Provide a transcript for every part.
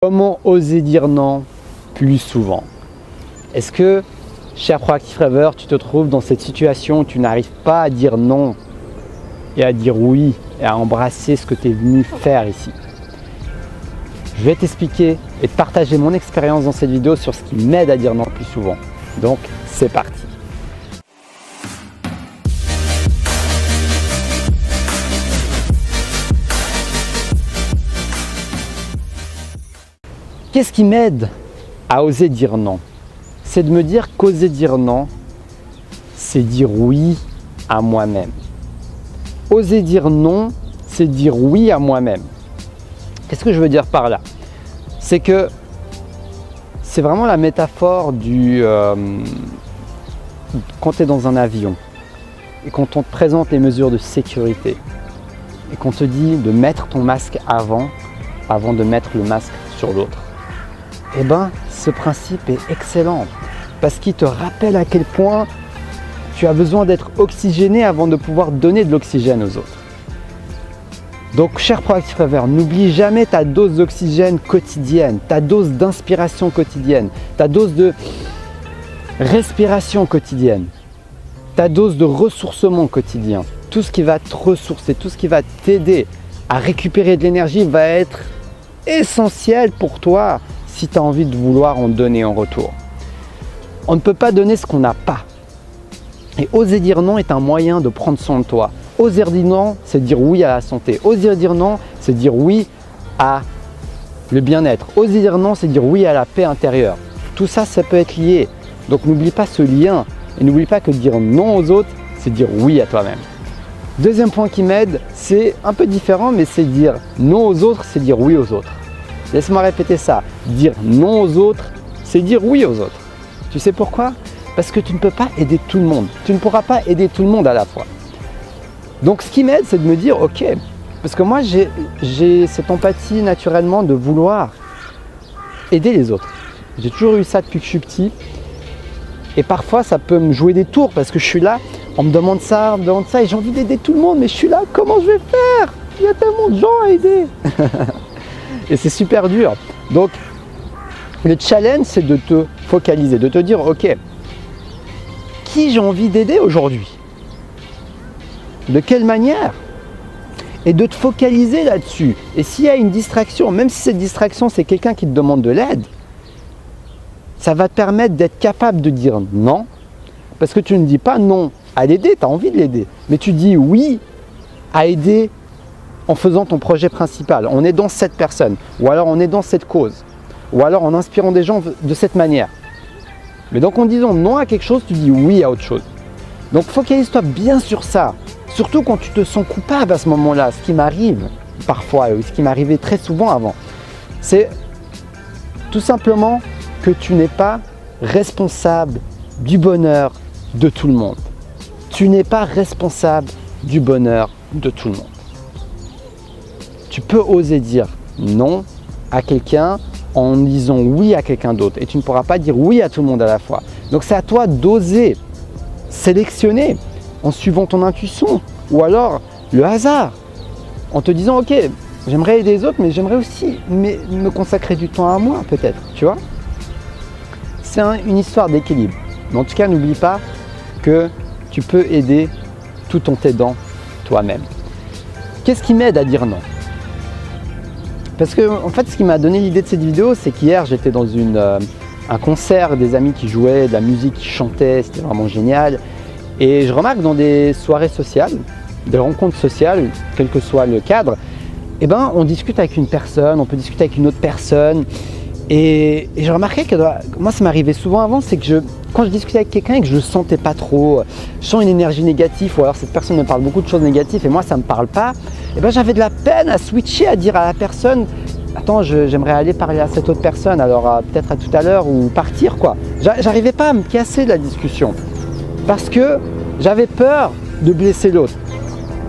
Comment oser dire non plus souvent? Est-ce que, cher Proactive Rêveur, tu te trouves dans cette situation où tu n'arrives pas à dire non et à dire oui et à embrasser ce que tu es venu faire ici? Je vais t'expliquer et te partager mon expérience dans cette vidéo sur ce qui m'aide à dire non plus souvent. Donc, c'est parti! Qu'est-ce qui m'aide à oser dire non? C'est de me dire qu'oser dire non, c'est dire oui à moi-même. Oser dire non, c'est dire oui à moi-même. Qu'est-ce que je veux dire par là? C'est que c'est vraiment la métaphore du quand tu es dans un avion et quand on te présente les mesures de sécurité et qu'on te dit de mettre ton masque avant de mettre le masque sur l'autre. Eh bien, ce principe est excellent parce qu'il te rappelle à quel point tu as besoin d'être oxygéné avant de pouvoir donner de l'oxygène aux autres. Donc, cher Proactive Rêveur, n'oublie jamais ta dose d'oxygène quotidienne, ta dose d'inspiration quotidienne, ta dose de respiration quotidienne, ta dose de ressourcement quotidien. Tout ce qui va te ressourcer, tout ce qui va t'aider à récupérer de l'énergie va être essentiel pour toi si tu as envie de vouloir en donner en retour. On ne peut pas donner ce qu'on n'a pas. Et oser dire non est un moyen de prendre soin de toi. Oser dire non, c'est dire oui à la santé. Oser dire non, c'est dire oui à le bien-être. Oser dire non, c'est dire oui à la paix intérieure. Tout ça, ça peut être lié. Donc n'oublie pas ce lien. Et n'oublie pas que dire non aux autres, c'est dire oui à toi-même. Deuxième point qui m'aide, c'est un peu différent, mais c'est dire non aux autres, c'est dire oui aux autres. Laisse-moi répéter ça. Dire non aux autres, c'est dire oui aux autres. Tu sais pourquoi? Parce que tu ne peux pas aider tout le monde. Tu ne pourras pas aider tout le monde à la fois. Donc ce qui m'aide, c'est de me dire, ok, parce que moi j'ai cette empathie naturellement de vouloir aider les autres. J'ai toujours eu ça depuis que je suis petit. Et parfois ça peut me jouer des tours parce que je suis là, on me demande ça, et j'ai envie d'aider tout le monde, mais je suis là, comment je vais faire? Il y a tellement de gens à aider. Et c'est super dur. Donc, le challenge, c'est de te focaliser, de te dire, ok, qui j'ai envie d'aider aujourd'hui? De quelle manière? Et de te focaliser là-dessus. Et s'il y a une distraction, même si cette distraction, c'est quelqu'un qui te demande de l'aide, ça va te permettre d'être capable de dire non, parce que tu ne dis pas non à l'aider, tu as envie de l'aider, mais tu dis oui à aider en faisant ton projet principal, en aidant cette personne, ou alors en aidant cette cause, ou alors en inspirant des gens de cette manière. Mais donc en disant non à quelque chose, tu dis oui à autre chose. Donc focalise-toi bien sur ça, surtout quand tu te sens coupable à ce moment-là, ce qui m'arrive parfois, ou ce qui m'arrivait très souvent avant. C'est tout simplement que tu n'es pas responsable du bonheur de tout le monde. Tu n'es pas responsable du bonheur de tout le monde. Tu peux oser dire non à quelqu'un en disant oui à quelqu'un d'autre et tu ne pourras pas dire oui à tout le monde à la fois. Donc c'est à toi d'oser sélectionner en suivant ton intuition ou alors le hasard en te disant ok, j'aimerais aider les autres mais j'aimerais aussi me consacrer du temps à moi peut-être, tu vois. C'est une histoire d'équilibre. Mais en tout cas, n'oublie pas que tu peux aider tout en t'aidant toi-même. Qu'est-ce qui m'aide à dire non? Parce que en fait, ce qui m'a donné l'idée de cette vidéo, c'est qu'hier, j'étais dans un concert, des amis qui jouaient, de la musique qui chantait, c'était vraiment génial. Et je remarque dans des soirées sociales, des rencontres sociales, quel que soit le cadre, eh ben, on discute avec une personne, on peut discuter avec une autre personne. Et je remarquais que moi, ça m'arrivait souvent avant, c'est que quand je discutais avec quelqu'un et que je ne le sentais pas trop, je sens une énergie négative ou alors cette personne me parle beaucoup de choses négatives et moi, ça ne me parle pas, et ben, j'avais de la peine à switcher, à dire à la personne « Attends, j'aimerais aller parler à cette autre personne, alors peut-être à tout à l'heure ou partir quoi ». J'arrivais pas à me casser de la discussion parce que j'avais peur de blesser l'autre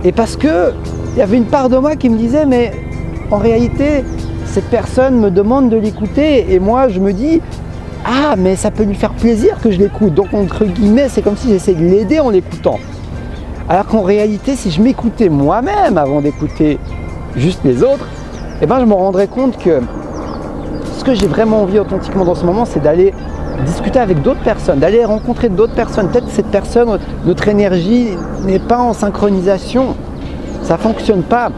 et parce qu'il y avait une part de moi qui me disait « Mais en réalité, cette personne me demande de l'écouter et moi je me dis ah mais ça peut lui faire plaisir que je l'écoute, donc entre guillemets c'est comme si j'essayais de l'aider en l'écoutant, alors qu'en réalité si je m'écoutais moi-même avant d'écouter juste les autres, eh ben je me rendrais compte que ce que j'ai vraiment envie authentiquement dans ce moment, c'est d'aller discuter avec d'autres personnes, d'aller rencontrer d'autres personnes. Peut-être que cette personne, notre énergie n'est pas en synchronisation, ça ne fonctionne pas.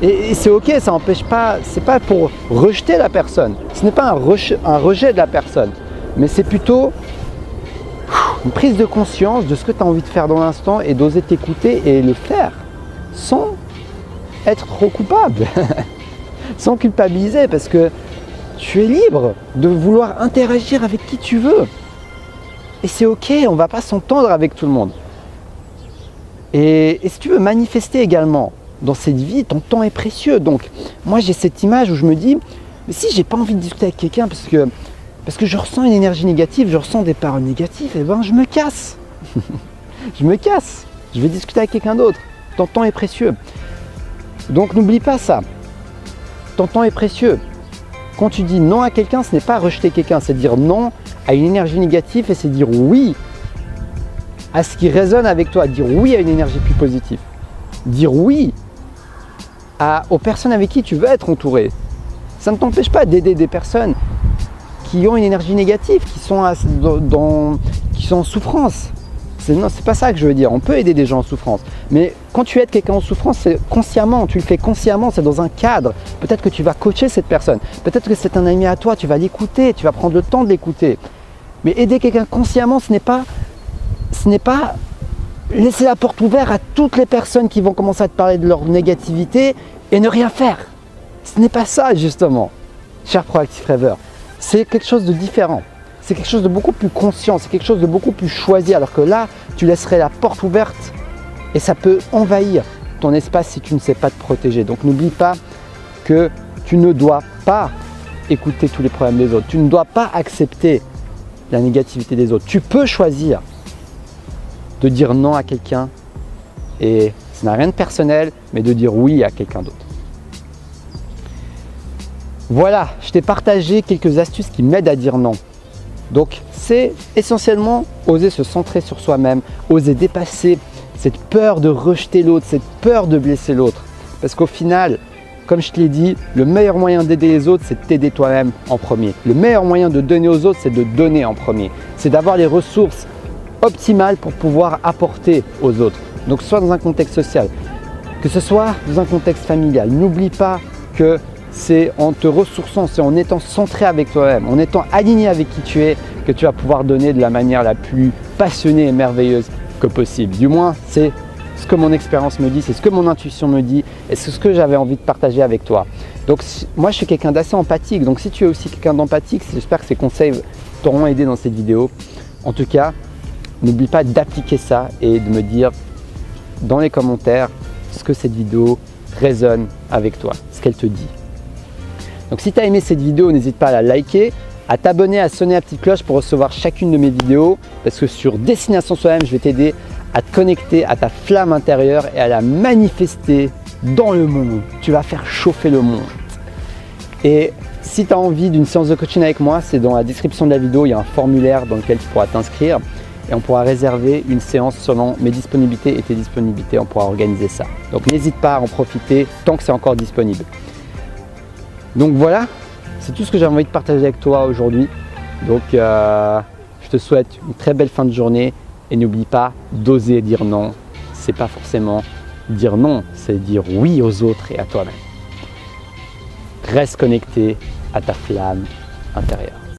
Et c'est ok, ça n'empêche pas, c'est pas pour rejeter la personne, ce n'est pas un rejet de la personne, mais c'est plutôt une prise de conscience de ce que tu as envie de faire dans l'instant et d'oser t'écouter et le faire sans être trop coupable, sans culpabiliser, parce que tu es libre de vouloir interagir avec qui tu veux. Et c'est ok, on ne va pas s'entendre avec tout le monde. Et si tu veux manifester également dans cette vie, ton temps est précieux. Donc moi j'ai cette image où je me dis, mais si j'ai pas envie de discuter avec quelqu'un parce que je ressens une énergie négative, je ressens des paroles négatives, et ben je me casse. Je me casse. Je vais discuter avec quelqu'un d'autre. Ton temps est précieux. Donc n'oublie pas ça. Ton temps est précieux. Quand tu dis non à quelqu'un, ce n'est pas rejeter quelqu'un, c'est dire non à une énergie négative et c'est dire oui à ce qui résonne avec toi, dire oui à une énergie plus positive, dire oui aux personnes avec qui tu veux être entouré. Ça ne t'empêche pas d'aider des personnes qui ont une énergie négative, qui sont en souffrance. Non, c'est pas ça que je veux dire. On peut aider des gens en souffrance. Mais quand tu aides quelqu'un en souffrance, c'est consciemment, tu le fais consciemment, c'est dans un cadre. Peut-être que tu vas coacher cette personne. Peut-être que c'est un ami à toi, tu vas l'écouter, tu vas prendre le temps de l'écouter. Mais aider quelqu'un consciemment, ce n'est pas laisser la porte ouverte à toutes les personnes qui vont commencer à te parler de leur négativité et ne rien faire. Ce n'est pas ça justement, cher Proactive Rêveur. C'est quelque chose de différent. C'est quelque chose de beaucoup plus conscient, c'est quelque chose de beaucoup plus choisi, alors que là, tu laisserais la porte ouverte et ça peut envahir ton espace si tu ne sais pas te protéger. Donc n'oublie pas que tu ne dois pas écouter tous les problèmes des autres, tu ne dois pas accepter la négativité des autres. Tu peux choisir de dire non à quelqu'un et ça n'a rien de personnel, mais de dire oui à quelqu'un d'autre. Voilà, je t'ai partagé quelques astuces qui m'aident à dire non. Donc c'est essentiellement oser se centrer sur soi-même, oser dépasser cette peur de rejeter l'autre, cette peur de blesser l'autre. Parce qu'au final, comme je te l'ai dit, le meilleur moyen d'aider les autres, c'est de t'aider toi-même en premier. Le meilleur moyen de donner aux autres, c'est de donner en premier. C'est d'avoir les ressources optimales pour pouvoir apporter aux autres. Donc soit dans un contexte social, que ce soit dans un contexte familial. N'oublie pas que c'est en te ressourçant, c'est en étant centré avec toi-même, en étant aligné avec qui tu es, que tu vas pouvoir donner de la manière la plus passionnée et merveilleuse que possible. Du moins, c'est ce que mon expérience me dit, c'est ce que mon intuition me dit et c'est ce que j'avais envie de partager avec toi. Donc moi, je suis quelqu'un d'assez empathique, donc si tu es aussi quelqu'un d'empathique, j'espère que ces conseils t'auront aidé dans cette vidéo. En tout cas, n'oublie pas d'appliquer ça et de me dire dans les commentaires ce que cette vidéo résonne avec toi, ce qu'elle te dit. Donc si tu as aimé cette vidéo, n'hésite pas à la liker, à t'abonner, à sonner la petite cloche pour recevoir chacune de mes vidéos parce que sur Destination Soi-même, je vais t'aider à te connecter à ta flamme intérieure et à la manifester dans le monde. Tu vas faire chauffer le monde. Et si tu as envie d'une séance de coaching avec moi, c'est dans la description de la vidéo, il y a un formulaire dans lequel tu pourras t'inscrire et on pourra réserver une séance selon mes disponibilités et tes disponibilités, on pourra organiser ça. Donc n'hésite pas à en profiter tant que c'est encore disponible. Donc voilà, c'est tout ce que j'avais envie de partager avec toi aujourd'hui. Donc je te souhaite une très belle fin de journée et n'oublie pas d'oser dire non. C'est pas forcément dire non, c'est dire oui aux autres et à toi-même. Reste connecté à ta flamme intérieure.